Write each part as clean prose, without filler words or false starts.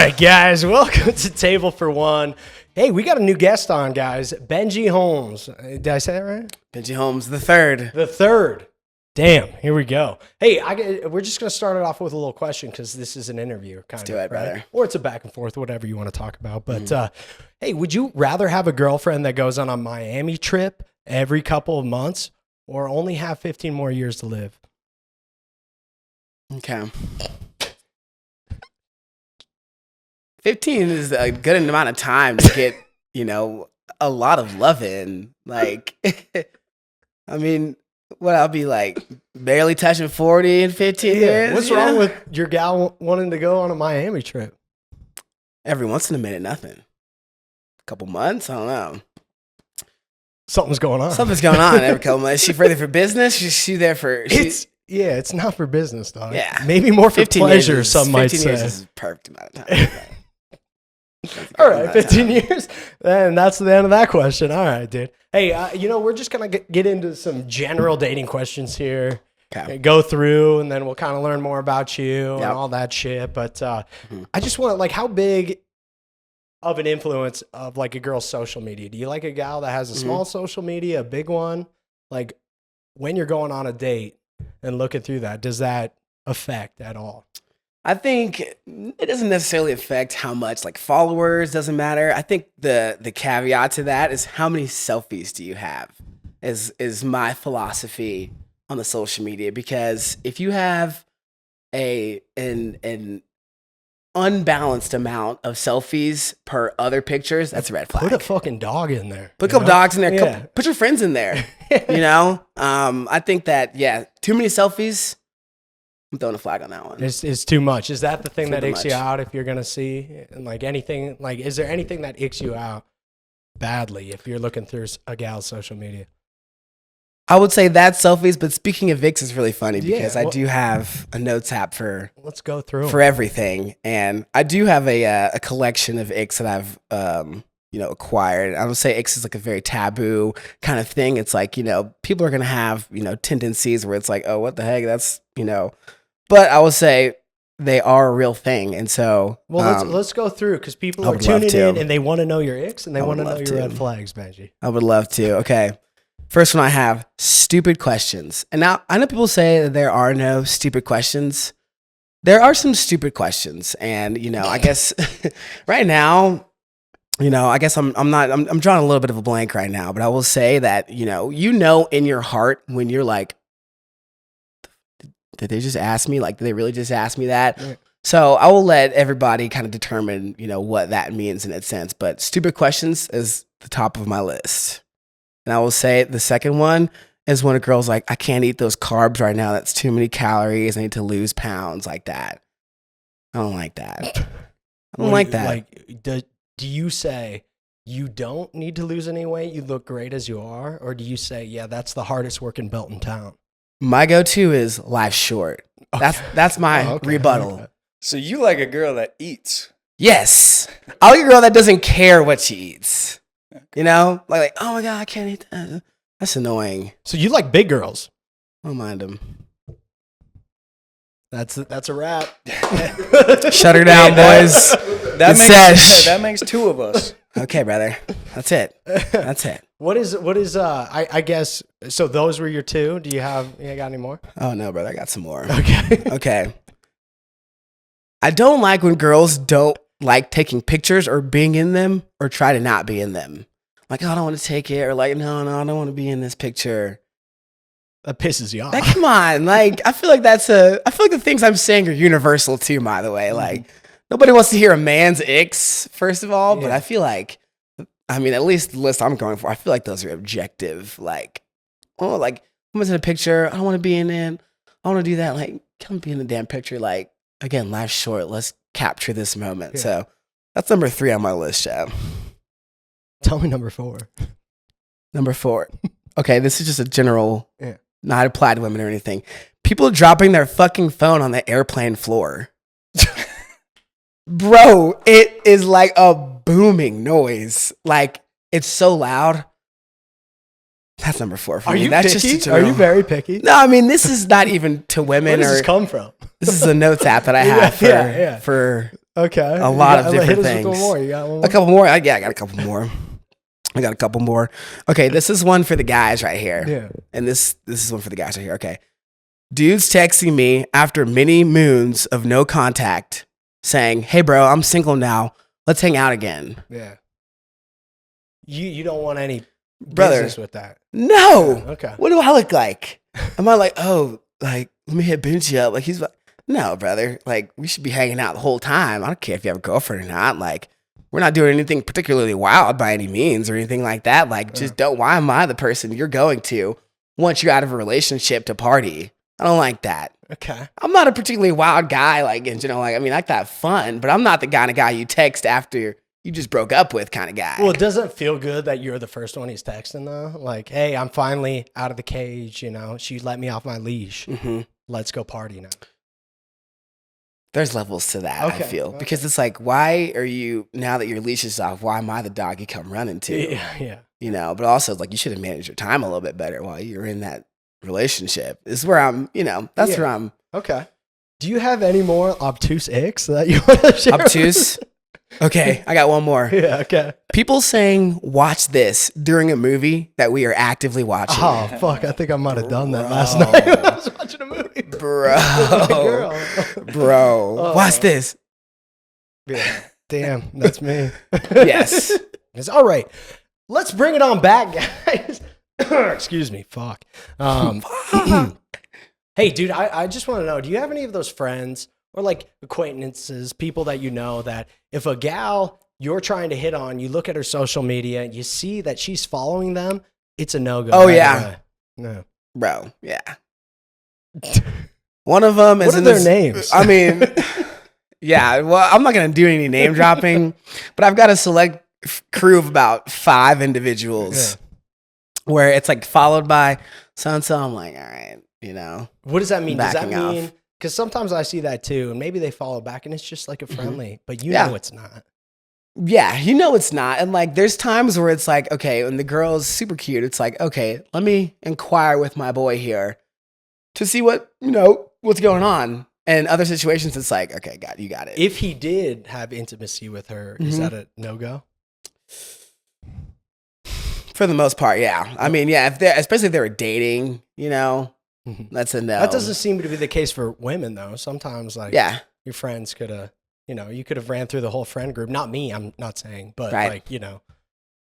right, guys, welcome to Table for One. Hey, we got a new guest on, guys. Benji Holmes. Did I say that right? Benji Holmes, the third. The third. Damn, here we go. Hey, we're just going to start it off with a little question because this is an interview. Let's do it, brother. Or it's a back and forth, whatever you want to talk about. But, hey, would you rather have a girlfriend that goes on a Miami trip every couple of months or only have 15 more years to live? Okay. 15 is a good amount of time to get, a lot of love in. Like, I mean, I'll be like barely touching 40 in 15 years. What's wrong with your gal wanting to go on a Miami trip? Every once in a minute, nothing. A couple months, I don't know. Something's going on. Something's going on every couple months. Is she further for business? She there for... It's not for business, dog. Yeah. Maybe more for pleasure, some might say. 15 years is a perfect amount of time. All right, 15 years? Then that's the end of that question. All right, dude. Hey, we're just going to get into some general dating questions here. Okay. Go through, and then we'll kind of learn more about you and all that shit. But I just want to, how big of an influence of, a girl's social media? Do you like a gal that has a small social media, a big one? Like, when you're going on a date and looking through that, does that affect at all? I think it doesn't necessarily affect how much followers, doesn't matter. I think the caveat to that is how many selfies do you have is my philosophy on the social media. Because if you have an unbalanced amount of selfies per other pictures, that's a red flag. Put a fucking dog in there. Put a couple dogs in there. Put your friends in there. I think that, too many selfies, I'm throwing a flag on that one. It's too much. Is that the thing that icks you out if you're going to see? And anything, is there anything that icks you out badly if you're looking through a gal's social media? I would say that selfies, but speaking of Icks is really funny because I do have a notes app for... Let's go through for everything. And I do have a collection of Icks that I've, acquired. I would say Icks is a very taboo kind of thing. It's people are going to have, tendencies where it's oh, what the heck? That's, But I would say they are a real thing. And so... Well, let's go through because people are tuning in and they want to know your Icks and they want to know your red flags, Benji. I would love to. Okay. First one I have, stupid questions. And now I know people say that there are no stupid questions. There are some stupid questions. And, I guess right now, I guess I'm drawing a little bit of a blank right now, but I will say that, in your heart when you're did they just ask me? Did they really just ask me that? Yeah. So I will let everybody kind of determine, what that means in its sense. But stupid questions is the top of my list. And I will say the second one is when a girl's I can't eat those carbs right now. That's too many calories. I need to lose pounds like that. I don't like that. I don't like that. Do you say you don't need to lose any weight? You look great as you are? Or do you say, yeah, that's the hardest working belt in town? My go-to is life's short. Okay. That's my rebuttal. Okay. So you like a girl that eats? Yes. I like a girl that doesn't care what she eats. Okay. Oh my God, I can't eat that. That's annoying. So you like big girls? I don't mind them. That's a wrap. Shut her down, boys. That makes two of us. Okay, brother. That's it. That's it. What is I guess so those were your two. Do you got any more? Oh no, brother, I got some more. Okay. I don't like when girls don't like taking pictures or being in them or try to not be in them. I don't want to take it or no, I don't want to be in this picture. That pisses you off. Come on. I feel like I feel like the things I'm saying are universal too, by the way. Nobody wants to hear a man's icks, first of all, but I feel at least the list I'm going for, I feel like those are objective. I'm in a picture. I don't want to be in it. I want to do that. Come be in the damn picture. Again, life's short. Let's capture this moment. Yeah. So that's number 3 on my list, Chad. Tell me number 4. Number 4. Okay, this is just a general, not applied to women or anything. People dropping their fucking phone on the airplane floor. Bro, it is like a booming noise. It's so loud. That's number 4 for me. That's picky? Just Are you very picky? No, this is not even to women. Where does this come from? This is a notes app that I have for Okay. A lot of different hit us things. with one more. You got one more? A couple more? Yeah, I got a couple more. Okay, this is one for the guys right here. Yeah. And this is one for the guys right here. Okay. Dude's texting me after many moons of no contact saying, "Hey, bro, I'm single now. Let's hang out again." Yeah. You don't want any Brother. business with that. No. Yeah, okay. What do I look like? Am I like, oh, like, let me hit Benji up? Like, he's like, no, brother. Like, we should be hanging out the whole time. I don't care if you have a girlfriend or not. Like, we're not doing anything particularly wild by any means or anything like that. Like, just don't, why am I the person you're going to once you're out of a relationship to party? I don't like that. Okay. I'm not a particularly wild guy, like, and, you know, like, I mean, I like that fun, but I'm not the kind of guy you text after you just broke up with kind of guy. Well, does it feel good that you're the first one he's texting though? Like, hey, I'm finally out of the cage, you know, she let me off my leash. Mm-hmm. Let's go party now. There's levels to that, I feel. Okay. Because it's like, why are you, now that your leash is off, why am I the dog you come running to? Yeah. You know, but also, like, you should have managed your time a little bit better while you're in that relationship. This is where I'm, you know, that's where I'm. Okay. Do you have any more obtuse icks that you want to share? Obtuse? Okay, I got one more. Yeah, okay. People saying, watch this during a movie that we are actively watching. Oh, fuck. I think I might have done that last night when I was watching a movie. Bro. Watch this. Yeah. Damn, that's me. Yes. It's all right. Let's bring it on back, guys. Excuse me. Fuck. Hey, dude, I just want to know, do you have any of those friends or like acquaintances, people that you know that if a gal you're trying to hit on, you look at her social media and you see that she's following them, it's a no-go. Oh, yeah. No. Bro, yeah. One of them is what are their names? I mean, yeah, well, I'm not going to do any name dropping, but I've got a select crew of about 5 individuals where it's like followed by so-and-so. I'm like, all right, you know. What does that mean? Does that mean... off. Because sometimes I see that too, and maybe they follow back, and it's just like a friendly, but you know it's not. Yeah, you know it's not. And like, there's times where it's like, okay, when the girl's super cute, it's like, okay, let me inquire with my boy here to see what, you know, what's going on. And other situations, it's like, okay, you got it. If he did have intimacy with her, is that a no-go? For the most part, yeah. I mean, yeah, especially if they were dating, you know. That's a no. That doesn't seem to be the case for women, though. Sometimes, like, your friends could have, you know, you could have ran through the whole friend group. Not me, I'm not saying, but like, you know,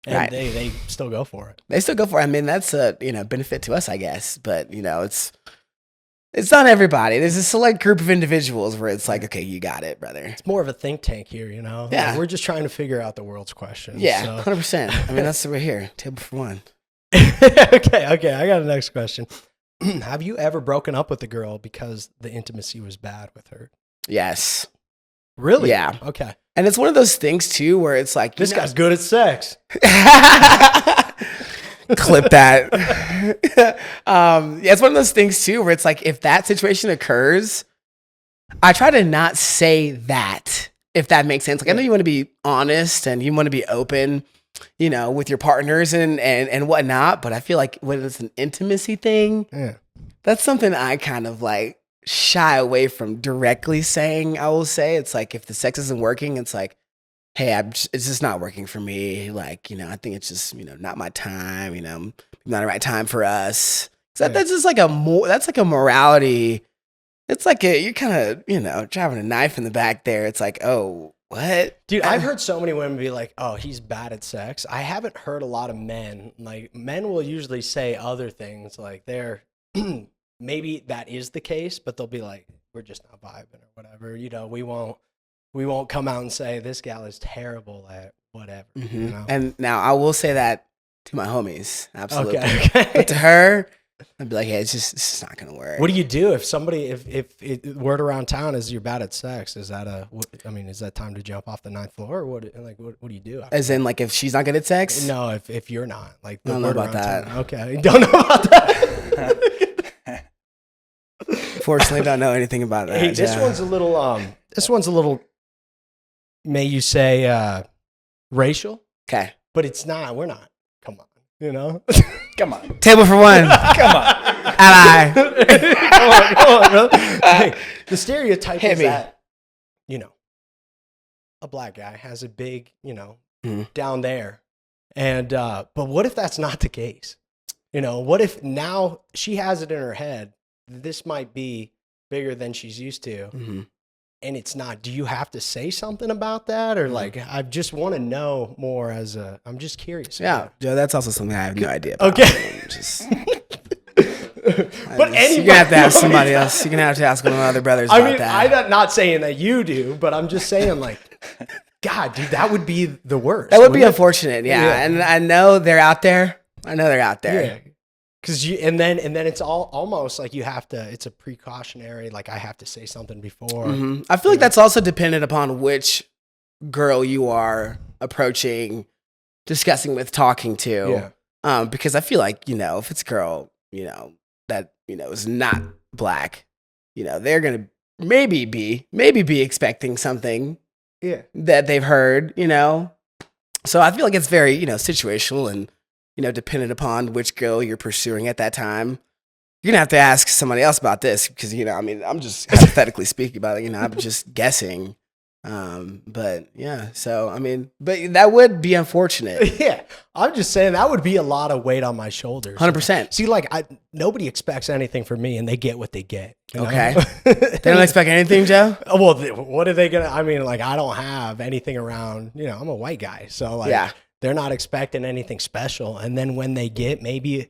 and they still go for it. They still go for it. I mean, that's a, you know, benefit to us, I guess. But, you know, it's not everybody. There's a select group of individuals where it's like, okay, you got it, brother. It's more of a think tank here, you know? Yeah. Like, we're just trying to figure out the world's questions. Yeah, 100%. I mean, that's what we're here. Table for one. Okay. I got a next question. Have you ever broken up with a girl because the intimacy was bad with her? Yes. Really? Yeah. Okay. And it's one of those things too where it's like, this guy's good at sex. Clip that. Yeah, it's one of those things too where it's like, if that situation occurs, I try to not say that, if that makes sense. Like, I know you want to be honest and you want to be open, you know, with your partners and whatnot. But I feel like when it's an intimacy thing, that's something I kind of like shy away from directly saying. I will say it's like, if the sex isn't working, it's like, hey, it's just not working for me. Like, you know, I think it's just, you know, not my time, you know, not the right time for us. So that's just like that's like a morality. It's like you're kind of, you know, driving a knife in the back there. It's like, oh, what? Dude, I've heard so many women be like, oh, he's bad at sex. I haven't heard a lot of men. Like, men will usually say other things. Like, they're, maybe that is the case, but they'll be like, we're just not vibing or whatever. You know, we won't come out and say this gal is terrible at whatever. You know? And now I will say that to my homies. Absolutely. Okay. But to her, I'd be like, hey, it's just not going to work. What do you do if somebody, if word around town is you're bad at sex? Is that is that time to jump off the 9th floor? Or what do you do? As in, like, if she's not good at sex? No, if you're not. Like, I don't know about that. Town. Okay. You don't know about that? Fortunately, I don't know anything about that. Hey, this one's a little, may you say, racial? Okay. But it's not. We're not. Come on. You know? Come on. Table for one. Come on. Ally. Come on, brother. Hey, the stereotype is that, you know, a black guy has a big, Mhm. down there. And, but what if that's not the case? What if now she has it in her head, this might be bigger than she's used to, and it's not? Do you have to say something about that? Or like, I just want to know more I'm just curious. Yeah, Joe, that's also something I have no idea about. Okay. But you're gonna have to ask somebody else. You're gonna have to ask one of my other brothers about that. I'm not saying that you do, but I'm just saying, like, God, dude, that would be the worst. That would be unfortunate, yeah. And I know they're out there. Yeah. Because and then it's all almost like you have to. It's a precautionary. Like, I have to say something before. I feel like that's also dependent upon which girl you are approaching, discussing with, talking to. Yeah. Because I feel like if it's a girl, that is not black, they're gonna maybe be expecting something. Yeah. That they've heard. So I feel like it's very situational and dependent upon which girl you're pursuing at that time. You're gonna have to ask somebody else about this because I'm just hypothetically speaking about it. I'm just guessing. But yeah, so but that would be unfortunate. Yeah, I'm just saying that would be a lot of weight on my shoulders. 100%. See, like, nobody expects anything from me, and they get what they get. Okay. They don't expect anything, Joe? Well, what are they gonna? I don't have anything around. I'm a white guy, so like, yeah, they're not expecting anything special. And then when they get maybe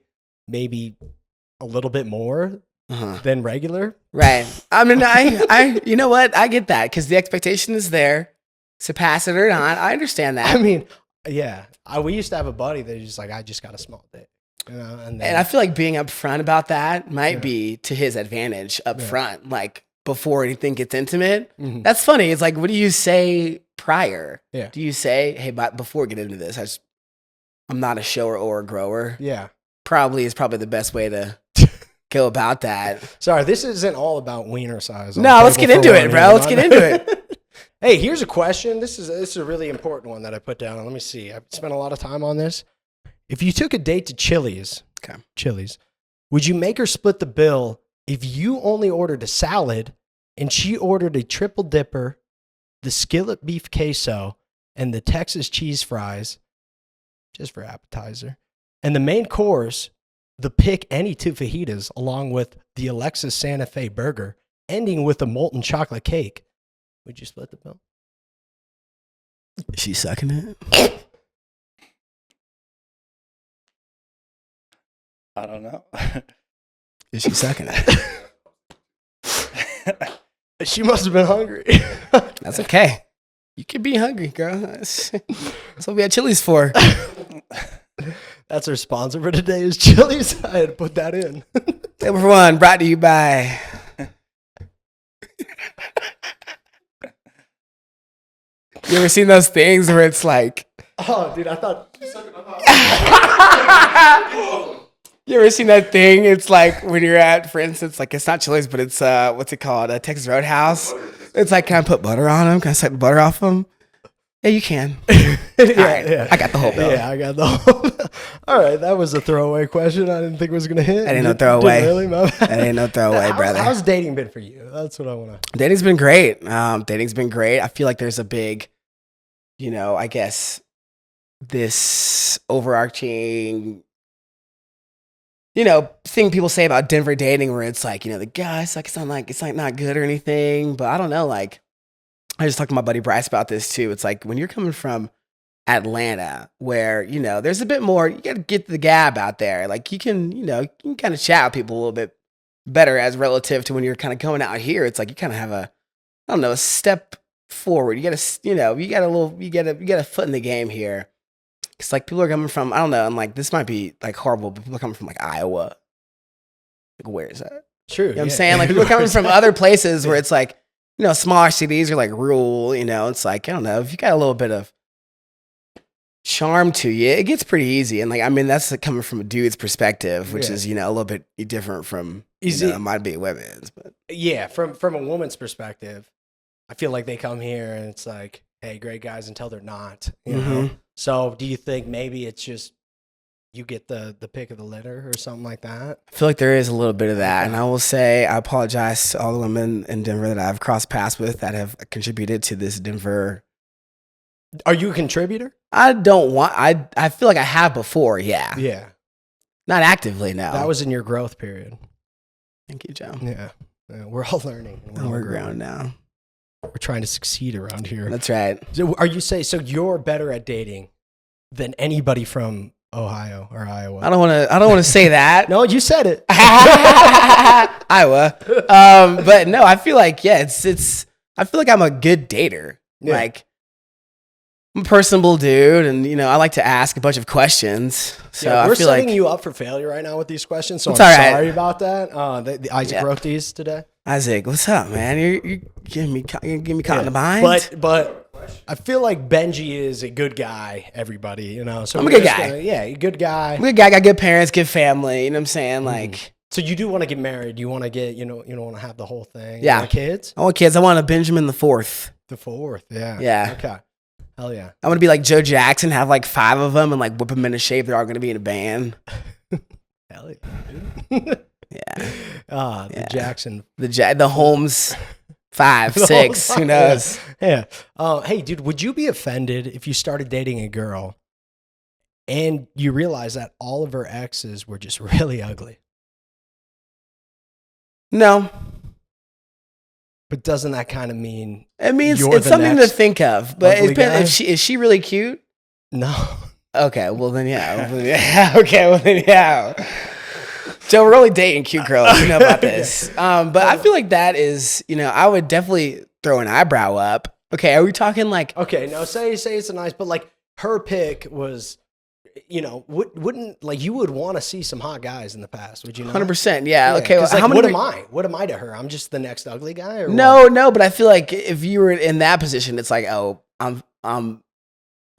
a little bit more than regular. Right. I you know what? I get that because the expectation is there. So pass it or not. I understand that. Yeah. We used to have a buddy that just like, I just got a small dick. And I feel like being upfront about that might be to his advantage up front, like before anything gets intimate. That's funny. It's like, what do you say prior? Yeah. Do you say, hey, but before we get into this, I'm not a shower or a grower? Yeah. Probably the best way to go about that. Sorry, this isn't all about wiener size. No, let's get into it, bro. Let's get into it. Hey, here's a question. This is a really important one that I put down. Let me see. I've spent a lot of time on this. If you took a date to Chili's, would you make her split the bill if you only ordered a salad and she ordered a triple dipper, the skillet beef queso, and the Texas cheese fries, just for appetizer, and the main course, the pick any two fajitas along with the Alexis Santa Fe burger, ending with a molten chocolate cake? Would you split the bill? Is she sucking it? I don't know. Is she sucking it? She must have been hungry. That's okay. You can be hungry, girl. That's what we had Chili's for. That's our sponsor for today is Chili's. I had to put that in. Table for one, brought to you by... You ever seen those things where it's like... Oh, dude, I thought... You ever seen that thing? It's like when you're at, for instance, like it's not Chili's, but it's, what's it called? A Texas Roadhouse. It's like, can I put butter on them? Can I suck butter off them? Yeah, you can. Yeah. I got the whole bill. Yeah, I got the whole. All right, that was a throwaway question. I didn't think it was gonna hit. That ain't no throwaway. Really, that ain't no throwaway, brother. How's dating been for you? That's what I want to. Dating's been great. Dating's been great. I feel like there's a big, I guess, this overarching, thing people say about Denver dating, where it's like, the guy's like, it's like not good or anything, but I don't know, like. I just talked to my buddy Bryce about this too. It's like when you're coming from Atlanta, where, there's a bit more, you got to get the gab out there. Like you can kind of chat with people a little bit better as relative to when you're kind of going out here. It's like you kind of have a step forward. You got to, you get a foot in the game here. It's like people are coming from, I don't know, and like this might be like horrible, but people are coming from like Iowa. Like, where is that? True. You know what I'm saying? Like people are coming from other places where it's like, smaller cities are like rural, it's like, I don't know, if you got a little bit of charm to you, it gets pretty easy. And like, that's like coming from a dude's perspective, which is, a little bit different from, might be women's, but yeah, from a woman's perspective, I feel like they come here and it's like, hey, great guys until they're not, you know? So do you think maybe it's just, you get the pick of the litter or something like that? I feel like there is a little bit of that. And I will say, I apologize to all the women in Denver that I've crossed paths with that have contributed to this Denver Are you a contributor? I feel like I have before, yeah. Yeah. Not actively, no. That was in your growth period. Thank you, Joe. Yeah. We're all learning. We're growing now. We're trying to succeed around here. That's right. So so you're better at dating than anybody from Ohio or Iowa? I don't want to say that. No, you said it. Iowa. But no, I feel like, I feel like I'm a good dater. Yeah. Like, I'm a personable dude, and I like to ask a bunch of questions. So yeah, we're setting like you up for failure right now with these questions. So I'm sorry about that. Isaac wrote these today. Isaac, what's up, man? You're getting me caught in the bind. But I feel like Benji is a good guy. Everybody, So I'm a good guy. A good guy. I'm a good guy. Got good parents, good family. You know what I'm saying? Like, so you do want to get married? You want to get you don't want to have the whole thing? Yeah. You want kids? I want kids. I want a Benjamin the Fourth. The fourth, yeah. Yeah. Okay. Hell yeah. I'm going to be like Joe Jackson, have like 5 of them and like whip them into shape. They're all going to be in a band. Hell yeah, dude. Yeah. The Jackson. The Holmes 5, 6, who knows? Yeah. Hey, dude, would you be offended if you started dating a girl and you realize that all of her exes were just really ugly? No. But doesn't that kind of mean it means it's something to think of? But is she really cute? No. Okay, well then yeah. Okay, well then yeah. Joe, we're only dating cute girls. You know about this. But I feel like that is, I would definitely throw an eyebrow up. Okay, are we talking like okay, no, say it's a nice, but like her pick was wouldn't like you would want to see some hot guys in the past, would you not? 100%, yeah. Okay, well, like, what am I? What am I to her? I'm just the next ugly guy? Or no, but I feel like if you were in that position, it's like, oh, I'm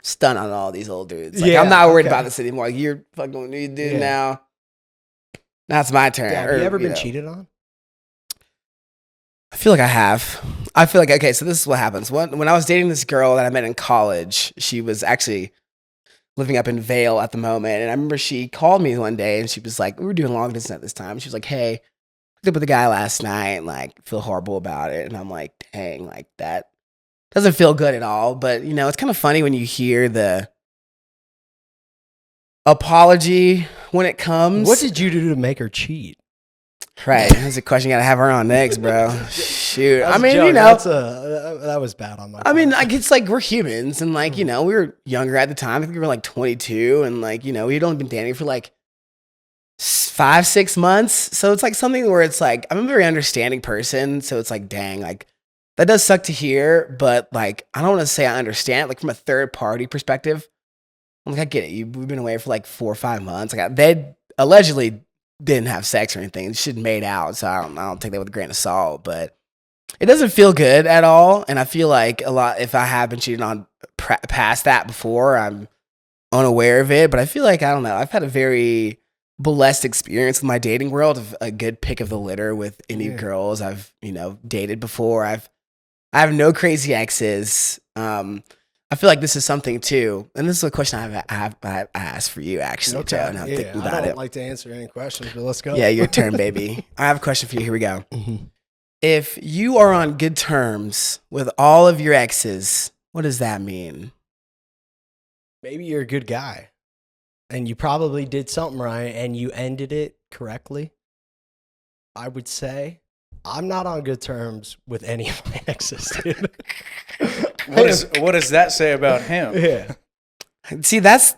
stunned on all these old dudes. Like, I'm not worried about this anymore. Like, you're fucking new dude now. That's my turn. Yeah, have you ever been cheated on? I feel like I have. I feel like, okay, so this is what happens. When I was dating this girl that I met in college, she was actually living up in Vail at the moment. And I remember she called me one day and she was like, we were doing long distance at this time. She was like, hey, I hooked up with a guy last night and like feel horrible about it. And I'm like, dang, like that doesn't feel good at all. But it's kind of funny when you hear the apology when it comes. What did you do to make her cheat? Right. That's a question you gotta have her on next, bro. Shoot. I mean, that was bad on my part. I mean, like, it's like we're humans and like, we were younger at the time. I think we were like 22 and like, we'd only been dating for like 5-6 months. So it's like something where it's like, I'm a very understanding person. So it's like, dang, like that does suck to hear, but like, I don't want to say I understand, like from a third party perspective. I'm like, I get it. We've been away for like 4 or 5 months. Like they allegedly didn't have sex or anything. They should have made out. So I don't take that with a grain of salt, but it doesn't feel good at all. And I feel like a lot, if I have been cheated on past that before, I'm unaware of it. But I feel like, I don't know, I've had a very blessed experience with my dating world, of a good pick of the litter with any girls I've, dated before. I have no crazy exes. I feel like this is something too, and this is a question I asked for you actually, Joe. And I'm thinking about I don't like to answer any questions, but let's go. Yeah, your turn, baby. I have a question for you. Here we go. Mm-hmm. If you are on good terms with all of your exes, what does that mean? Maybe you're a good guy, and you probably did something right, and you ended it correctly. I would say I'm not on good terms with any of my exes, dude. What does that say about him? Yeah. See, that's,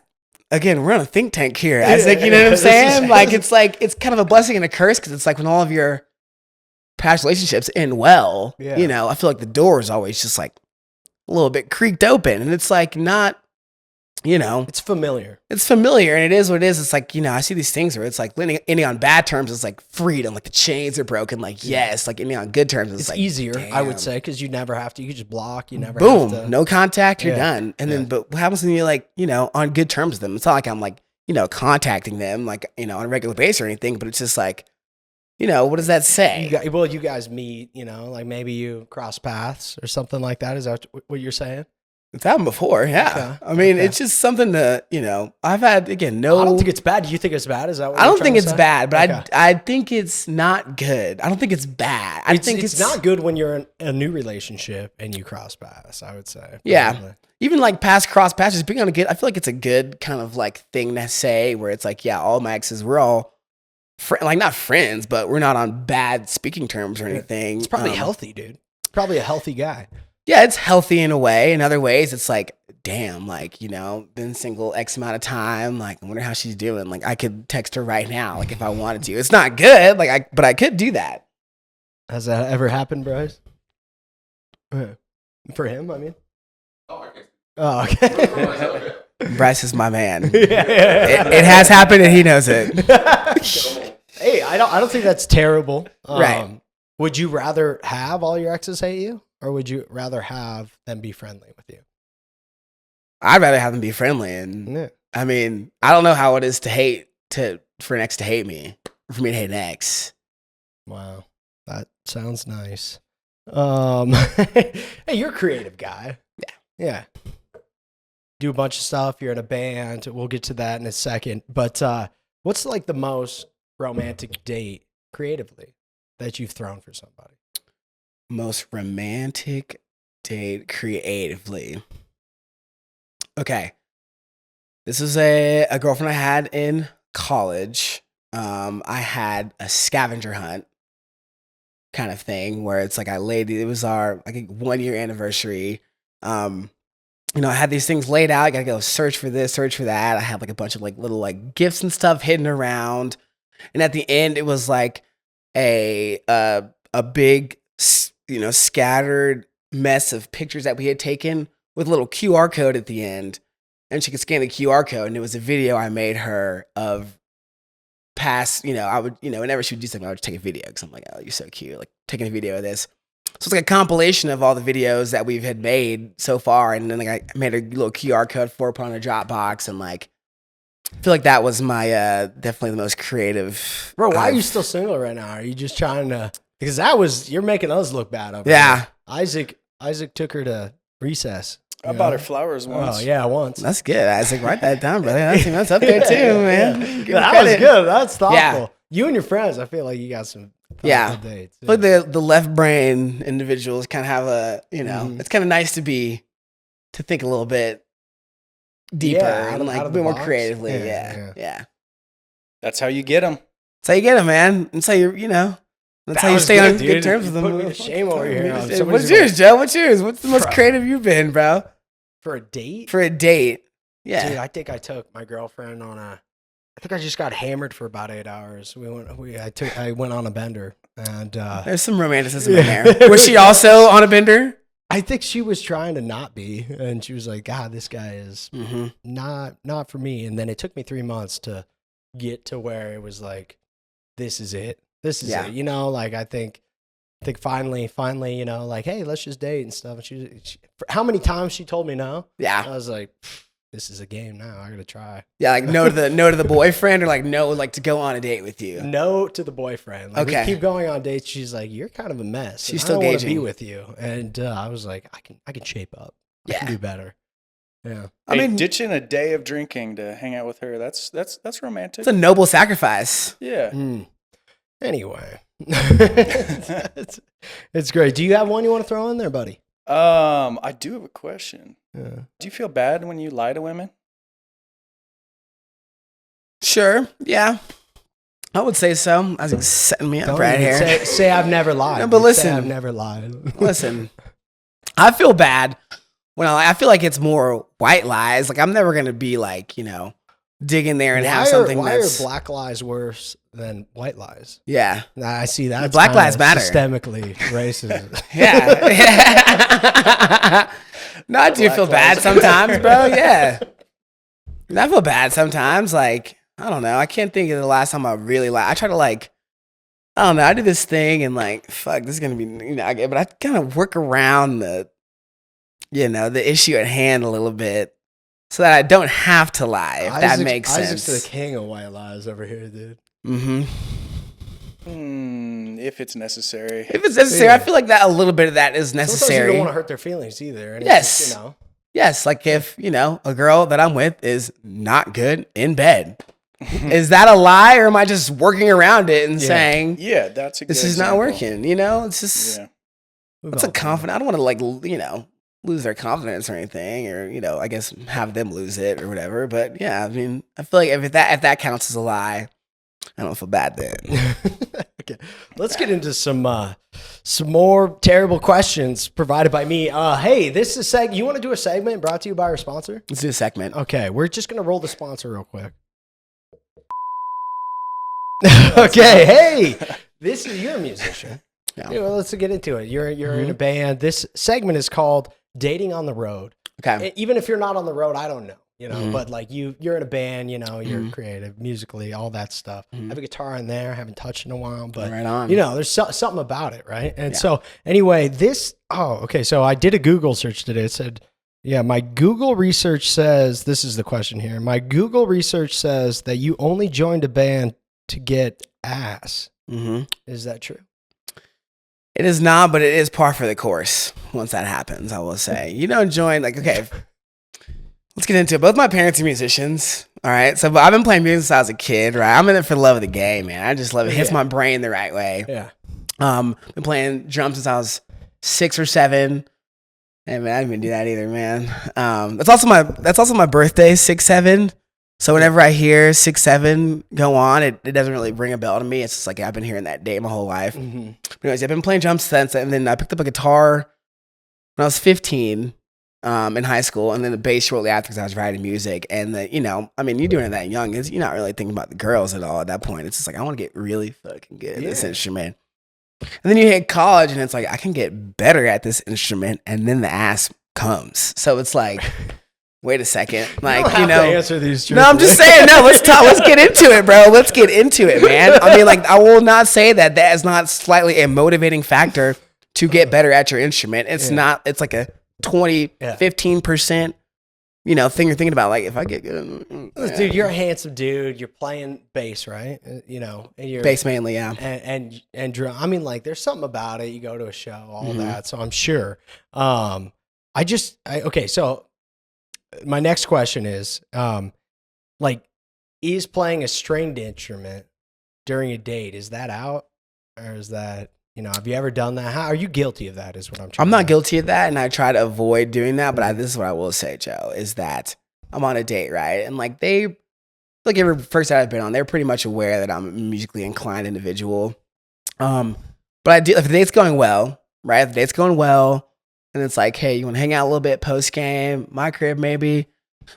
again, we're on a think tank here. Isaac, you know what I'm saying? It's kind of a blessing and a curse, because it's like when all of your past relationships end well, I feel like the door is always just like a little bit creaked open, and it's like not, it's familiar. It's familiar, and it is what it is. It's like, I see these things where it's like ending on bad terms is like freedom, like the chains are broken, like yes, like ending on good terms is it's like easier, damn. I would say, because you never have to. You just block. You never boom, have to. No contact, you're done. And then, but what happens when you're like, on good terms with them? It's not like I'm like, contacting them like, on a regular basis or anything, but it's just like, what does that say? You guys meet, like maybe you cross paths or something like that. Is that what you're saying? It's happened before, yeah. Okay. I mean, it's just something to, I've had, again, no... I don't think it's bad. Do you think it's bad? Is that what I don't think it's bad, but okay. I think it's not good. I don't think it's bad. I think it's not good when you're in a new relationship and you cross paths, I would say. Yeah. Probably. Even like past cross patches, being on a good, I feel like it's a good kind of like thing to say where it's like, yeah, all my exes, we're all like not friends, but we're not on bad speaking terms or anything. It's probably healthy, dude. Probably a healthy guy. Yeah, it's healthy in a way. In other ways, it's like, damn, like, been single X amount of time. Like, I wonder how she's doing. Like, I could text her right now, like, if I wanted to. It's not good, like, but I could do that. Has that ever happened, Bryce? For him, I mean? Oh, okay. Bryce is my man. It has happened, and he knows it. Hey, I don't think that's terrible. Right. Would you rather have all your exes hate you? Or would you rather have them be friendly with you? I'd rather have them be friendly. And I mean, I don't know how it is for an ex to hate me, or for me to hate an ex. Wow. That sounds nice. Hey, you're a creative guy. Yeah. Do a bunch of stuff. You're in a band. We'll get to that in a second. But what's like the most romantic date creatively that you've thrown for somebody? Most romantic date creatively. Okay. This is a girlfriend I had in college. I had a scavenger hunt kind of thing where it's like it was our 1 year anniversary. I had these things laid out. I gotta go search for this, search for that. I had like a bunch of like little like gifts and stuff hidden around. And at the end, it was like a big, scattered mess of pictures that we had taken with a little QR code at the end. And she could scan the QR code, and it was a video I made her of past, I would, whenever she would do something, I would take a video because I'm like, oh, you're so cute, like taking a video of this. So it's like a compilation of all the videos that we've had made so far. And then like I made a little QR code for her, put on a Dropbox, and like, I feel like that was my, definitely the most creative. Bro, why are you still single right now? Are you just trying to, because you're making us look bad over here. Isaac took her to recess. I bought her flowers once. Oh, yeah, once. That's good, Isaac. Write that down, brother. That's up there too, man. That was good. That's thoughtful. Yeah. You and your friends, I feel like you got some dates. But the left brain individuals kind of have a, it's kind of nice to think a little bit deeper and like a bit more creatively. Yeah. That's how you get them. That's how you get them, man. That's how that's how you stay on good terms with them. Put me to shame over here. What's yours, Joe? What's yours? What's the most creative you've been, bro? For a date? For a date. Yeah. Dude, I think I took my girlfriend on I think I just got hammered for about 8 hours. I went on a bender, and there's some romanticism in there. Was she also on a bender? I think she was trying to not be, and she was like, God, this guy is not for me. And then it took me 3 months to get to where it was like, this is it. This is it. Like I think finally, like, hey, let's just date and stuff. And she how many times she told me no? Yeah. I was like, this is a game now. I gotta try. Yeah, like no to the boyfriend, or like no, like to go on a date with you. No to the boyfriend. Like, we keep going on dates. She's like, you're kind of a mess. She's still gauging. I don't want to be with you. And I was like, I can shape up. I can do better. Yeah. I mean, ditching a day of drinking to hang out with her. That's romantic. It's a noble sacrifice. Yeah. Anyway, it's great. Do you have one you want to throw in there, buddy? I do have a question. Yeah. Do you feel bad when you lie to women? Sure. Yeah. I would say so. I was setting me up right here. Say I've never lied. No, but listen, I've never lied. Listen, I feel bad when I feel like it's more white lies. Like I'm never gonna be like, dig in there and have something why are black lies worse than white lies? Yeah. I see that. Black lives matter. Systemically racist. Yeah. No, I do feel bad sometimes, bro. Yeah. I feel bad sometimes. Like, I don't know. I can't think of the last time I really lied. I try to I don't know. I do this thing and like, fuck, this is going to be, but I kind of work around the issue at hand a little bit. So that I don't have to lie, if that makes sense. Isaac's the king of white lies over here, dude. If it's necessary. If it's necessary, I feel like that a little bit of that is necessary. Sometimes you don't want to hurt their feelings either. And yes. Yes, like if, a girl that I'm with is not good in bed. Is that a lie, or am I just working around it and saying, yeah, that's a good this is example. not working? It's just, it's a confidence. I don't want to lose their confidence or anything, or, I guess have them lose it or whatever. But yeah, I mean, I feel like if that counts as a lie, I don't feel bad then. Okay, let's get into some more terrible questions provided by me. Hey, this is you want to do a segment brought to you by our sponsor? Let's do a segment. Okay, we're just gonna roll the sponsor real quick. Okay, hey, you're a musician. Yeah. Let's get into it. You're in a band. This segment is called Dating on the Road. Okay. Even if you're not on the road, I don't know. But like you're in a band, you're creative musically, all that stuff. I have a guitar in there, I haven't touched in a while, but right on. There's something about it, right? And so anyway, so I did a Google search today. It said, my Google research says, this is the question here. My Google research says that you only joined a band to get ass. Mm-hmm. Is that true? It is not, but it is par for the course once that happens, I will say. You don't join, okay. Let's get into it. Both my parents are musicians. All right. So I've been playing music since I was a kid, right? I'm in it for the love of the game, man. I just love it. It hits my brain the right way. Yeah. Been playing drums since I was 6 or 7. Hey man, I didn't even do that either, man. That's also my birthday, 6/7. So whenever I hear 6/7 go on, it doesn't really ring a bell to me. It's just like I've been hearing that day my whole life. Mm-hmm. But anyways, I've been playing drums since, and then I picked up a guitar when I was 15. In high school, and then the bass shortly after because I was writing music. And you're doing it that young, you're not really thinking about the girls at all at that point. It's just like, I want to get really fucking good at this instrument. And then you hit college, and it's like, I can get better at this instrument, and then the ass comes. So it's like, wait a second, like, to answer these. No, I'm just saying, no. Let's get into it, bro. Let's get into it, man. I mean, like, I will not say that is not slightly a motivating factor to get better at your instrument. It's not. It's like a 15%, thing you're thinking about. Like, if I get good, dude, you're a handsome dude. You're playing bass, right? And you're bass mainly, yeah, and drum. I mean, like, there's something about it. You go to a show, all that. So I'm sure. Okay. So my next question is, is playing a stringed instrument during a date, is that out, or is that? Have you ever done that? How are you guilty of that? Is what I'm trying. I'm not guilty of that, and I try to avoid doing that. But this is what I will say, Joe, is that I'm on a date, right? And like every first date I've been on, they're pretty much aware that I'm a musically inclined individual. But I do, if the date's going well, right? If the date's going well, and it's like, hey, you want to hang out a little bit post game, my crib maybe.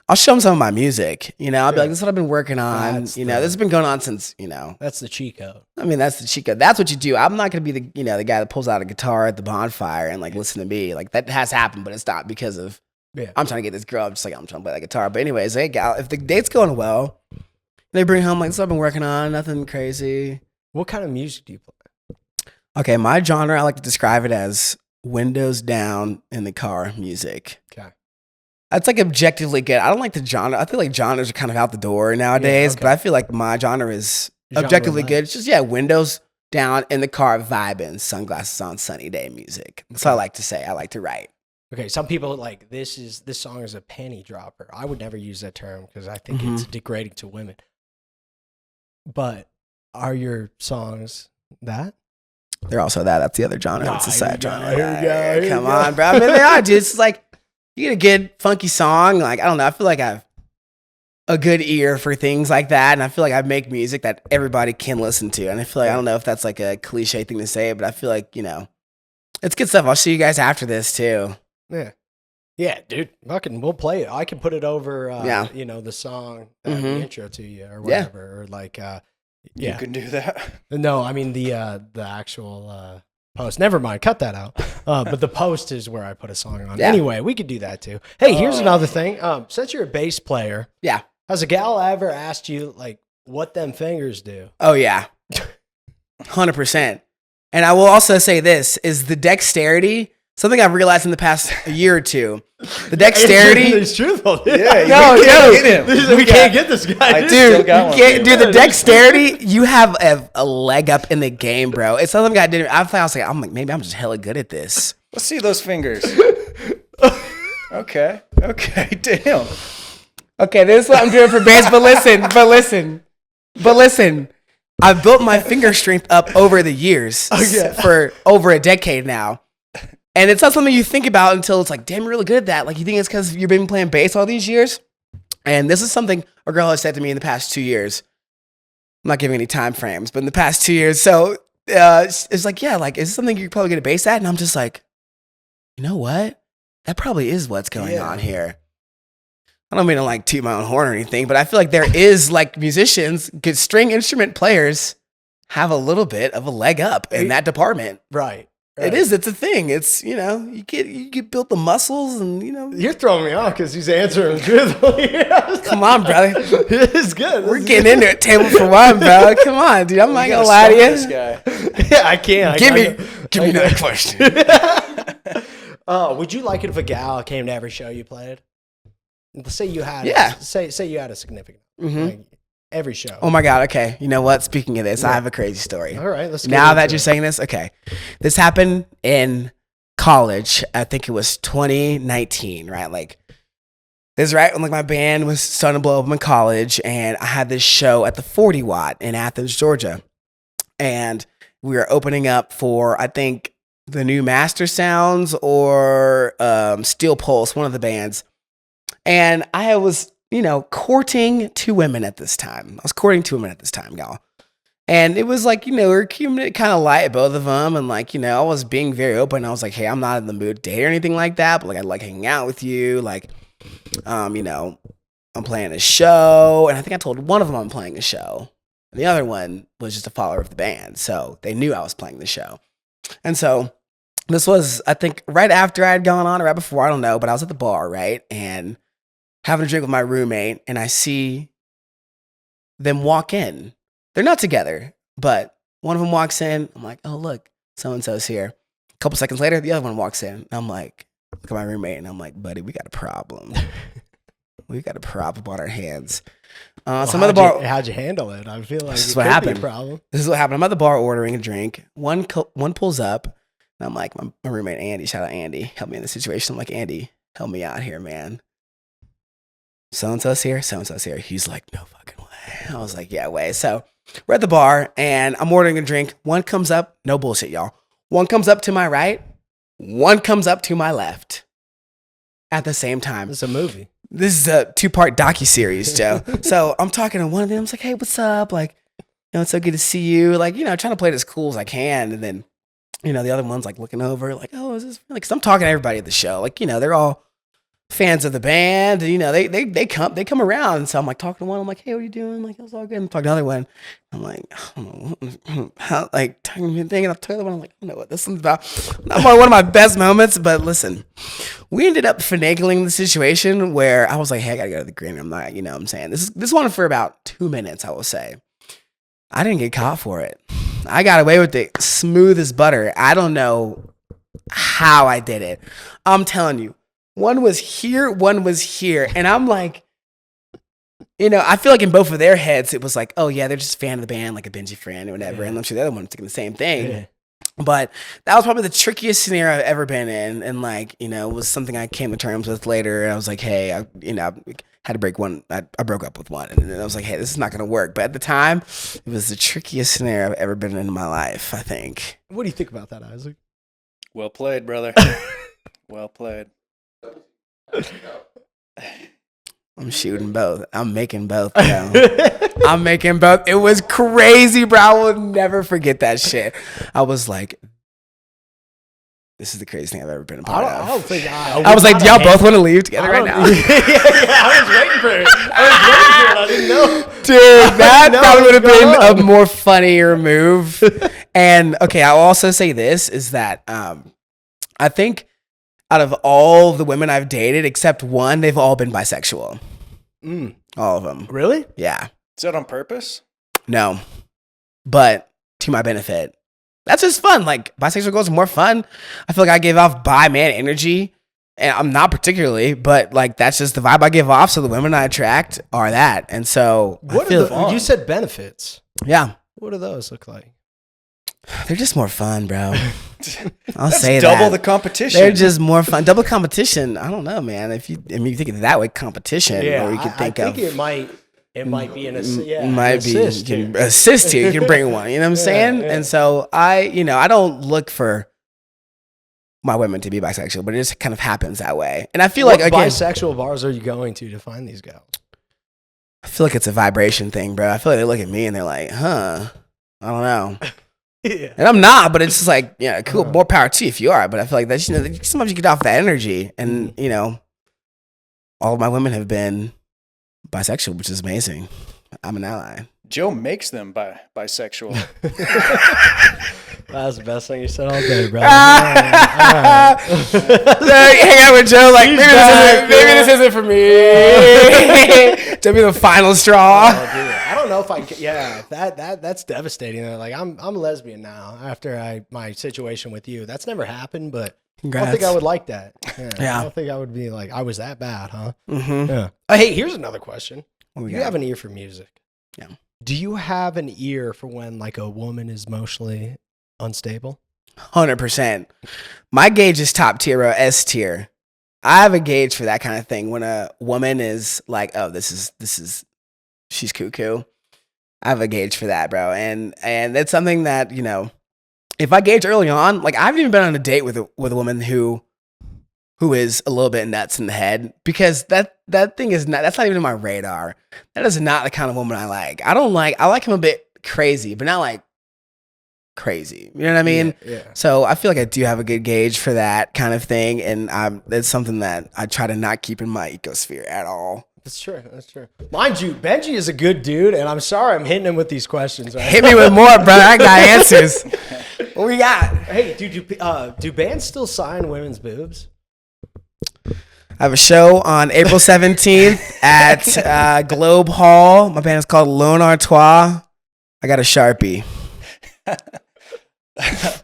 I'll show them some of my music. I'll be like, this is what I've been working on. This has been going on since, That's the cheat code. I mean, that's the cheat code. That's what you do. I'm not going to be the guy that pulls out a guitar at the bonfire and like listen to me. Like, that has happened, but it's not because of, I'm trying to get this girl. I'm just like, I'm trying to play that guitar. But anyways, hey, gal, if the date's going well, they bring home like, this is what I've been working on, nothing crazy. What kind of music do you play? Okay, my genre, I like to describe it as windows down in the car music. Okay. That's like objectively good. I don't like the genre. I feel like genres are kind of out the door nowadays, but I feel like my genre is objectively good. It's just, windows down in the car vibing, sunglasses on, sunny day music. That's what I like to say. I like to write. Okay, some people like this song is a panty dropper. I would never use that term because I think it's degrading to women. But are your songs that? They're also that. That's the other genre. It's a side genre. Here we go. Come on, bro. I mean, they are, dude. It's like, you get a good funky song. Like, I don't know. I feel like I have a good ear for things like that. And I feel like I make music that everybody can listen to. And I feel like, I don't know if that's like a cliche thing to say, but I feel like, it's good stuff. I'll see you guys after this too. Yeah. Yeah, dude. We'll play it. I can put it over, the song, the intro to you or whatever. Or like, you can do that. No, I mean the actual post. Never mind, cut that out. But the post is where I put a song on. Yeah. Anyway, we could do that too. Hey, here's another thing. Since you're a bass player, has a gal ever asked you like what them fingers do? Oh yeah, 100%. And I will also say this is the dexterity. Something I've realized in the past year or two. The dexterity. It's truthful. Yeah, we can't get this guy. Dude, the dexterity, you have a leg up in the game, bro. It's something I didn't. I was like, maybe I'm just hella good at this. Let's see those fingers. Okay. Okay, damn. Okay, this is what I'm doing for bands, but listen. I've built my finger strength up over the years for over a decade now. And it's not something you think about until it's like, damn, you're really good at that. Like, you think it's because you've been playing bass all these years? And this is something a girl has said to me in the past 2 years. I'm not giving any time frames, but in the past 2 years. So it's like, yeah, like, is this something you're probably good at bass at? And I'm just like, you know what? That probably is what's going on here. I don't mean to like toot my own horn or anything, but I feel like there is like musicians, good string instrument players have a little bit of a leg up in that department. Right. It is. It's a thing. It's, you know, you get built the muscles and, you know. You're throwing me off because he's answering truthfully. Come on, brother. It's good. We're getting into it table for one, bro. Come on, dude. I'm not going to lie to you. This guy. Yeah, I can't. Give me another question. Would you like it if a gal came to every show you played? Say you had say you had a significant like every show. Oh my God. Okay. You know what? Speaking of this, I have a crazy story. All right. Let's now that you're saying this. Okay. This happened in college. I think it was 2019, right? Like this is right when like my band was starting to blow up in college, and I had this show at the 40 Watt in Athens, Georgia. And we were opening up for, I think, the new Master Sounds or Steel Pulse, one of the bands. And I was, you know, courting 2 women at this time. I was courting 2 women at this time, y'all. And it was like, you know, we were keeping it kind of light, both of them. And like, you know, I was being very open. I was like, hey, I'm not in the mood to date or anything like that. But like, I'd like hanging out with you. Like, you know, I'm playing a show. And I think I told one of them I'm playing a show. And the other one was just a follower of the band. So they knew I was playing the show. And so this was, I think, right after I had gone on or right before, I don't know. But I was at the bar, right? And having a drink with my roommate, and I see them walk in. They're not together, but one of them walks in. I'm like, oh, look, so-and-so's here. A couple seconds later, the other one walks in. I'm like, look at my roommate, and I'm like, buddy, we got a problem. We got a problem on our hands. Some other bar. How'd you handle it? I feel like this is it what could happened. be a problem. This is what happened. I'm at the bar ordering a drink. One pulls up, and I'm like, my roommate, Andy, shout out Andy, help me in this situation. I'm like, Andy, help me out here, man. So-and-so's here, so-and-so's here. He's like, no fucking way. I was like, yeah, way. So we're at the bar, and I'm ordering a drink. One comes up, no bullshit, y'all. One comes up to my right. One comes up to my left at the same time. It's a movie. This is a 2-part docuseries, Joe. So I'm talking to one of them. I was like, hey, what's up? Like, you know, it's so good to see you. Like, you know, trying to play it as cool as I can. And then, you know, the other one's like looking over, like, oh, is this like, cause I'm talking to everybody at the show. Like, you know, they're all fans of the band, and you know, they come around. And so I'm like talking to one, I'm like, hey, what are you doing? I'm like, it's all good. I'm talking to the other one. I'm like, I don't know how, like thinking I'll tell the one, I'm like, I don't know what this is about. Not one of my best moments, but listen, we ended up finagling the situation where I was like, hey, I gotta go to the green room. Like, you know what I'm saying? This went for about 2 minutes, I will say. I didn't get caught for it. I got away with it smooth as butter. I don't know how I did it. I'm telling you. One was here, one was here. And I'm like, you know, I feel like in both of their heads, it was like, oh, yeah, they're just a fan of the band, like a Benji friend or whatever. Yeah. And I'm sure the other one was thinking the same thing. Yeah. But that was probably the trickiest scenario I've ever been in. And like, you know, it was something I came to terms with later. And I was like, hey, I had to break one. I broke up with one. And then I was like, hey, this is not going to work. But at the time, it was the trickiest scenario I've ever been in my life, I think. What do you think about that, Isaac? Well played, brother. Well played. I'm shooting both. I'm making both, bro. I'm making both. It was crazy, bro. I will never forget that shit. I was like, this is the craziest thing I've ever been a part of. I don't think I was like, do y'all both want to leave together right now? Yeah, I was waiting for it. I didn't know. Dude, that probably would have been a more funnier move. And okay, I'll also say this is that I think out of all the women I've dated, except one, they've all been bisexual. All of them. Really? Yeah. Is that on purpose? No. But to my benefit. That's just fun. Like, bisexual girls are more fun. I feel like I give off bi-man energy. And I'm not particularly, but like that's just the vibe I give off. So the women I attract are that. And so you said benefits. Yeah. What do those look like? They're just more fun, bro. I'll say double the competition. They're just more fun. Double competition. I don't know, man. If you think of that way, competition. Or you can think it might be an assist. Yeah, might be assist here. You can bring one. You know what I'm saying? Yeah. And so I don't look for my women to be bisexual, but it just kind of happens that way. And I feel what bisexual bars are you going to find these gals? I feel like it's a vibration thing, bro. I feel like they look at me and they're like, huh, I don't know. Yeah. And I'm not, but it's just like, yeah, cool, more power to you if you are. But I feel like that's, sometimes you get off that energy. And, all of my women have been bisexual, which is amazing. I'm an ally. Joe makes them bisexual. That was the best thing you said all day, bro. Hang out with Joe, like, maybe this isn't for me. To be the final straw. Oh, dude. I don't know if that's devastating. Like, I'm a lesbian now after my situation with you. That's never happened, but congrats. I don't think I would like that. Yeah. I don't think I would be like, I was that bad, huh? Mm-hmm. Yeah. Hey, here's another question. You have an ear for music. Yeah. Do you have an ear for when like a woman is emotionally unstable? 100%. My gauge is top tier or S tier. I have a gauge for that kind of thing. When a woman is like, oh, this is she's cuckoo. I have a gauge for that, bro. And that's something that, if I gauge early on, like I haven't even been on a date with a woman who is a little bit nuts in the head, because that thing is that's not even on my radar. That is not the kind of woman I like. I like him a bit crazy, but not like crazy. You know what I mean? Yeah. So I feel like I do have a good gauge for that kind of thing. And it's something that I try to not keep in my ecosphere at all. That's true. Mind you, Benji is a good dude, and I'm sorry I'm hitting him with these questions. Right? Hit me with more, brother. I got answers. What we got? Hey, do bands still sign women's boobs? I have a show on April 17th at Globe Hall. My band is called Lone Artois. I got a Sharpie. That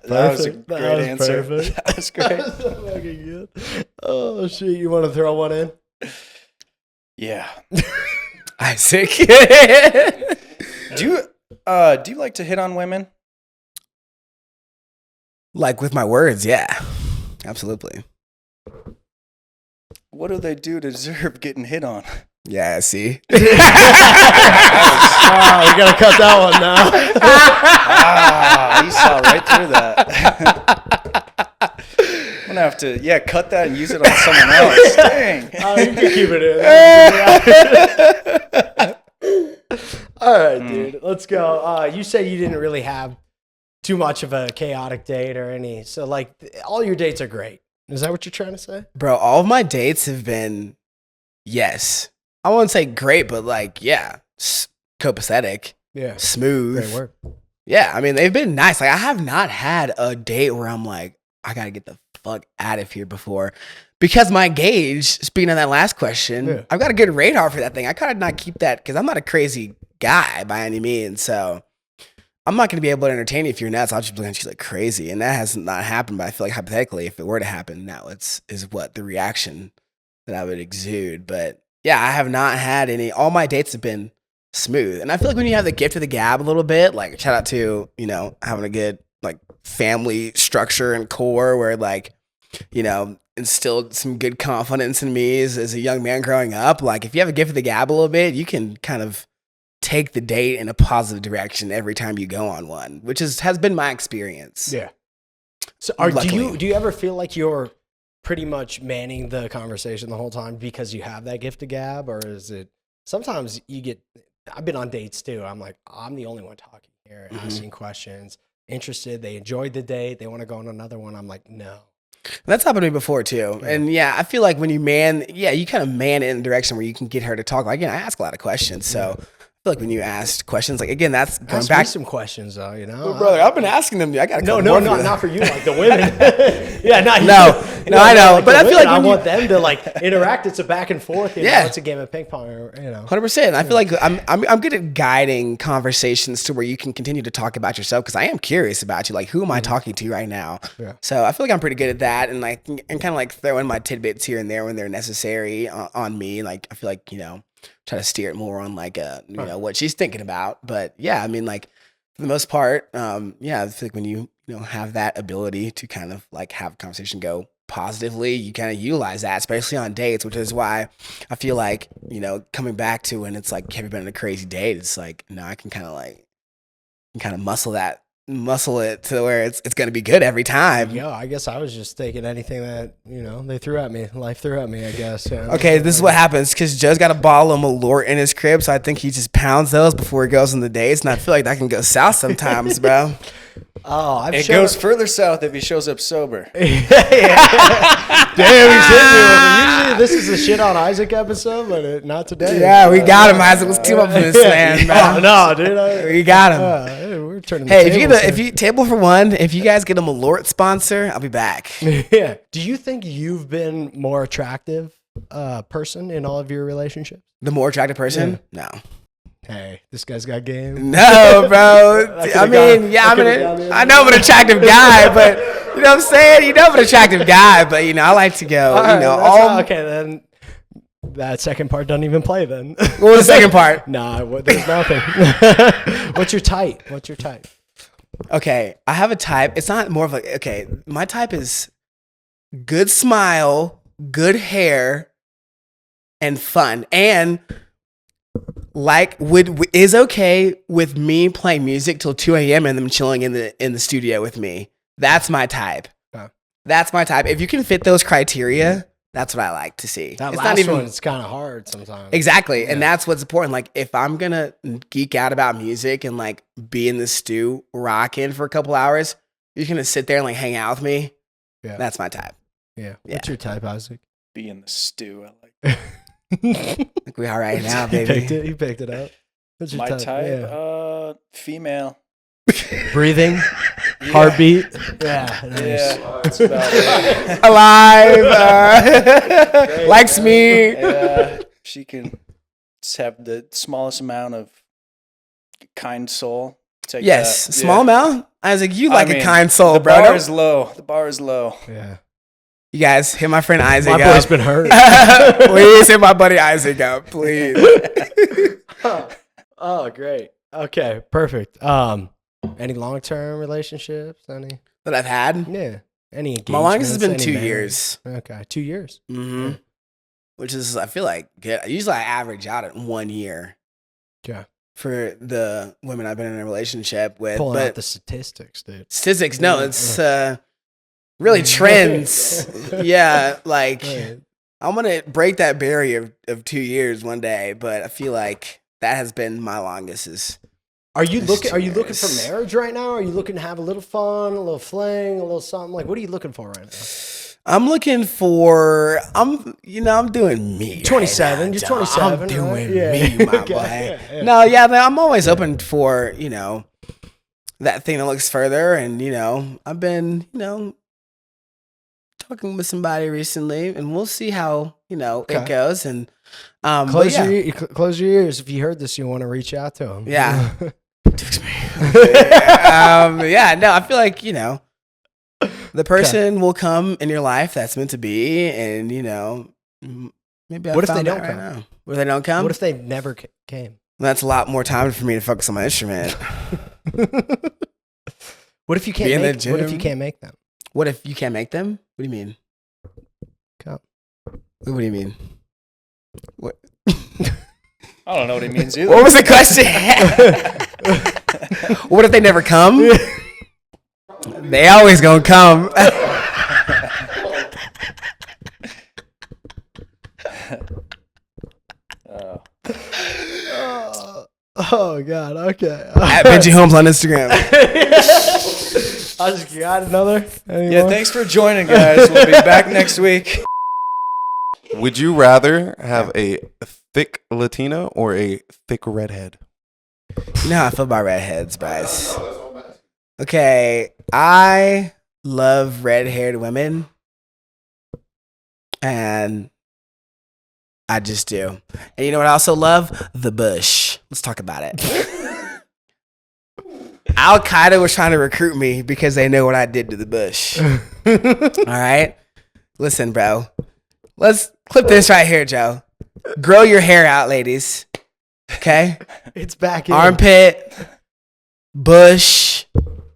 was a great answer. Perfect. That was great. That was so fucking good. Oh, shit. You want to throw one in? Yeah. Isaac. Do you like to hit on women? Like with my words, yeah. Absolutely. What do they do to deserve getting hit on? Yeah, see? We got to cut that one now. You saw right through that. I'm going to have to, cut that and use it on someone else. Dang. You can keep it in. All right, dude. Let's go. You said you didn't really have too much of a chaotic date or any. So, like, all your dates are great. Is that what you're trying to say? Bro, all of my dates have been, yes. I wouldn't say great, but like, yeah, copacetic. Yeah. Smooth. Great work. Yeah, I mean, they've been nice. Like, I have not had a date where I'm like, I got to get the fuck out of here before. Because my gauge, speaking of that last question, I've got a good radar for that thing. I kind of not keep that because I'm not a crazy guy by any means. So I'm not going to be able to entertain you if you're nuts. I'll just be looking at you like crazy. And that has not happened. But I feel like hypothetically, if it were to happen, now is what the reaction that I would exude. But yeah, I have not had any. All my dates have been smooth. And I feel like when you have the gift of the gab a little bit, like shout out to, having a good like family structure and core where like, instilled some good confidence in me as a young man growing up. Like if you have a gift of the gab a little bit, you can kind of take the date in a positive direction every time you go on one, which has been my experience. Yeah. So do you ever feel like you're pretty much manning the conversation the whole time because you have that gift of gab, or is it sometimes I've been on dates too. I'm like, I'm the only one talking here, asking questions, interested. They enjoyed the date. They want to go on another one. I'm like, no. That's happened to me before too. Yeah. And I feel like when you you kind of man it in a direction where you can get her to talk. Like, I ask a lot of questions. So I feel like when you ask questions, like again, that's going ask back me some questions though, Well, brother, I've been asking them. I got not for you, like the women. Not you. No, I know. Like but I feel like I want them to like interact. It's a back and forth. It's a game of ping pong. 100%. I feel like I'm good at guiding conversations to where you can continue to talk about yourself because I am curious about you. Like, who am I talking to right now? Yeah. So I feel like I'm pretty good at that, and kind of like throw in my tidbits here and there when they're necessary on me. Like I feel like try to steer it more on like what she's thinking about. But yeah, I mean like for the most part, yeah, I feel like when you have that ability to kind of like have a conversation go positively, you kind of utilize that, especially on dates, which is why I feel like, coming back to when it's like, have you been on a crazy date? It's like, no, I can kind of muscle it to where it's going to be good every time. Yeah, I guess I was just taking anything that, they threw at me. Life threw at me, I guess. Yeah. Okay, this is what happens because Joe's got a bottle of Malort in his crib, so I think he just pounds those before he goes on the dates, and I feel like that can go south sometimes, bro. Oh, it goes further south if he shows up sober. Damn, he's hitting me with it. Usually this is a shit on Isaac episode, but not today. Yeah, we got him, Isaac. Let's team up with this man, man. No, dude. We got him. We're turning. Hey, if you table for one, if you guys get a Malort sponsor, I'll be back. Yeah. Do you think you've been more attractive person in all of your relationships? The more attractive person? Yeah. No. Hey, this guy's got game. No, bro. I know I'm an attractive guy, but you know what I'm saying? I'm an attractive guy, but I like to go, okay, then that second part doesn't even play then. What was the second part? Nah, there's nothing. What's your type? Okay, I have a type. It's not more of like, okay, my type is good smile, good hair, and fun. And is okay with me playing music till 2 a.m. and them chilling in the studio with me. That's my type. Huh. That's my type. If you can fit those criteria, that's what I like to see. That last one, it's kind of hard sometimes. Exactly. Yeah. And that's what's important. Like, if I'm going to geek out about music and like be in the stew rocking for a couple hours, you're going to sit there and like hang out with me. Yeah. That's my type. Yeah. What's your type, Isaac? Be in the stew. I like that. Like we are right now, baby. He picked it up. What's your My type? Female. Breathing, heartbeat. Yeah, nice. Yeah, that's about it. Alive, likes me. Yeah, she can just have the smallest amount of kind soul. Small amount. I was like, you like a kind soul, bro. The bar is low. The bar is low. Yeah. You guys, hit my friend Isaac up. My boy's been hurt. Please hit my buddy Isaac up, please. Oh, great. Okay, perfect. Any long-term relationships? Any that I've had? Yeah. Any engagements? My longest has been 2 years. Okay, 2 years. Mm-hmm. Yeah. Which is, I feel like, good. Usually I average out at 1 year. Yeah. For the women I've been in a relationship with. Pulling out the statistics, dude. Statistics? No, it's really trends. Yeah, like I'm gonna break that barrier of 2 years one day, but I feel like that has been my longest. Are you looking for marriage right now? Are you looking to have a little fun, a little fling, a little something? Like, what are you looking for right now? I'm doing me. 27. Right, you're 27. I'm doing right? me, my boy. Yeah. No, I'm always open for, that thing that looks further. And, I've been, talking with somebody recently, and we'll see how, it goes. And close your ears. If you heard this, you want to reach out to him. Yeah. I feel like, the person will come in your life that's meant to be, and maybe what if they don't come? Now. What if they don't come? What if they never came? That's a lot more time for me to focus on my instrument. What if you can't make them? What if you can't make them? What if you can't make them? What do you mean? Come. What do you mean? What? I don't know what he means either. What was the question? What if they never come? They always gonna come. Oh God. Okay. At Benji Holmes on Instagram. I just got another. Yeah. Thanks for joining, guys. We'll be back next week. Would you rather have a thick Latina or a thick redhead? You know how I feel about redheads, Bryce. Okay, I love red-haired women, and I just do. And you know what I also love? The bush. Let's talk about it. Al-Qaeda was trying to recruit me because they know what I did to the bush. All right? Listen, bro. Let's clip this right here, Joe. Grow your hair out, ladies. Okay? It's back in. Armpit. bush,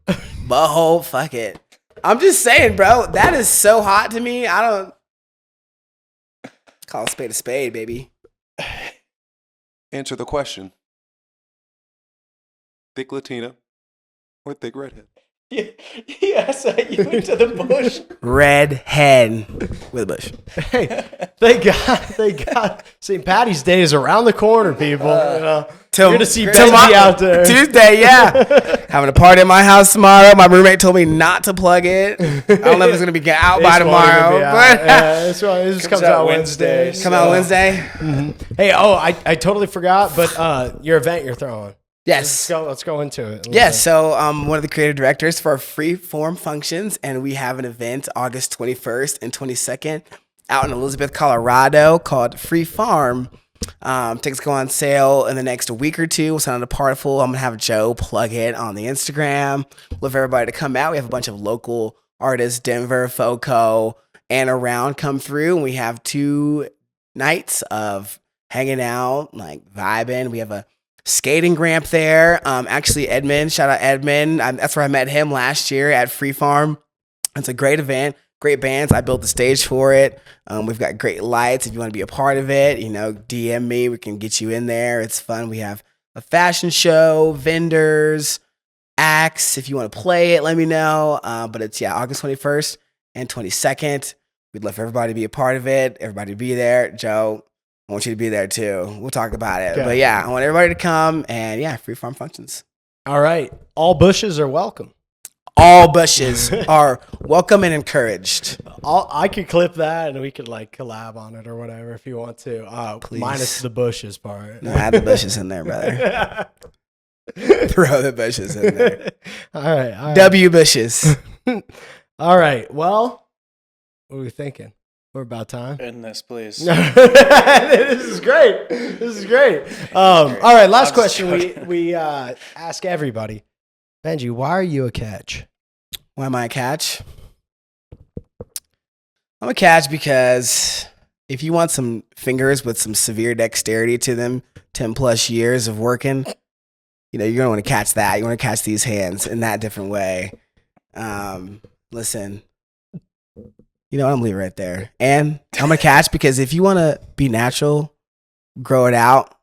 butthole. Fuck it. I'm just saying, bro. That is so hot to me. I don't call a spade, baby. Answer the question. Thick Latina or thick redhead? Yes, you went to the bush. Redhead with a bush. Hey, they got St. Patty's Day is around the corner, people. You're gonna see Benji out there Tuesday. Yeah, having a party at my house tomorrow. My roommate told me not to plug it. I don't know if it's gonna be out by tomorrow. This comes out Wednesday. Come out Wednesday. Mm-hmm. Hey, I totally forgot, but your event you're throwing. Yes. Let's go into it. Yes. So I'm one of the creative directors for our free form functions, and we have an event August 21st and 22nd out in Elizabeth, Colorado called Free Farm. Tickets go on sale in the next week or two. We'll send out a parcel. I'm going to have Joe plug it on the Instagram. Love everybody to come out. We have a bunch of local artists, Denver, FOCO, and around come through. And we have 2 nights of hanging out, like vibing. We have a skating ramp there. Actually, Edmund, shout out Edmund. That's where I met him last year at Free Farm. It's a great event, great bands. I built the stage for it. We've got great lights. If you want to be a part of it, DM me. We can get you in there. It's fun. We have a fashion show, vendors, acts. If you want to play it, let me know. But it's August 21st and 22nd. We'd love for everybody to be a part of it. Everybody to be there. Joe, I want you to be there too. We'll talk about it. Okay. But I want everybody to come and free farm functions. All right. All bushes are welcome. All bushes are welcome and encouraged. I could clip that and we could collab on it or whatever if you want to. Please. Minus the bushes part. No, add the bushes in there, brother. Throw the bushes in there. All right. W bushes. All right. Well, what are we thinking? We're about time. End this, please. This is great. All right, last question we ask everybody. Benji, why are you a catch? Why am I a catch? I'm a catch because if you want some fingers with some severe dexterity to them, 10 plus years of working, you're going to want to catch that. You want to catch these hands in that different way. Listen. You know what? I'm leaving right there. And I'm a catch because if you want to be natural, grow it out,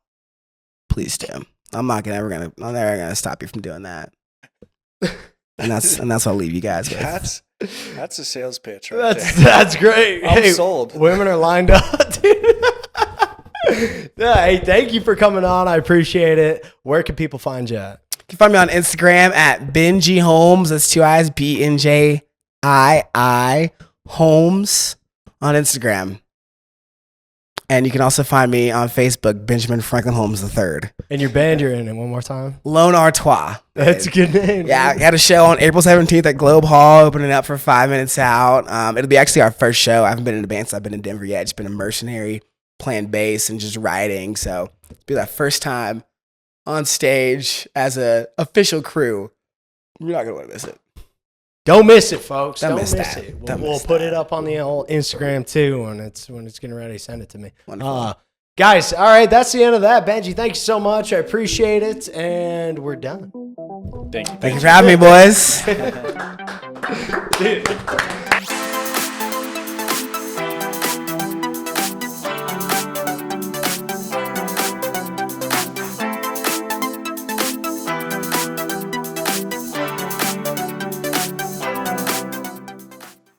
please do. I'm never gonna stop you from doing that. And that's what I'll leave you guys with. That's a sales pitch, right? That's great. I'm sold. Women are lined up, dude. Hey, thank you for coming on. I appreciate it. Where can people find you at? You can find me on Instagram at Benji Holmes. That's 2 I's, BNJII. Holmes on Instagram. And you can also find me on Facebook, Benjamin Franklin Holmes III. And your band you're in it one more time? Lone Artois. That's a good name. Yeah, I had a show on April 17th at Globe Hall, opening up for 5 minutes out. It'll be actually our first show. I haven't been in a band since I've been in Denver yet. It's been a mercenary, playing bass and just writing. So it'll be that first time on stage as an official crew. You're not going to want to miss it. Don't miss it, folks. Don't miss that. it. We'll put it up on the old Instagram too when it's getting ready. Send it to me. Guys, all right, that's the end of that. Benji, thank you so much. I appreciate it, and we're done. Thank you. Thank you for having me, boys. Dude.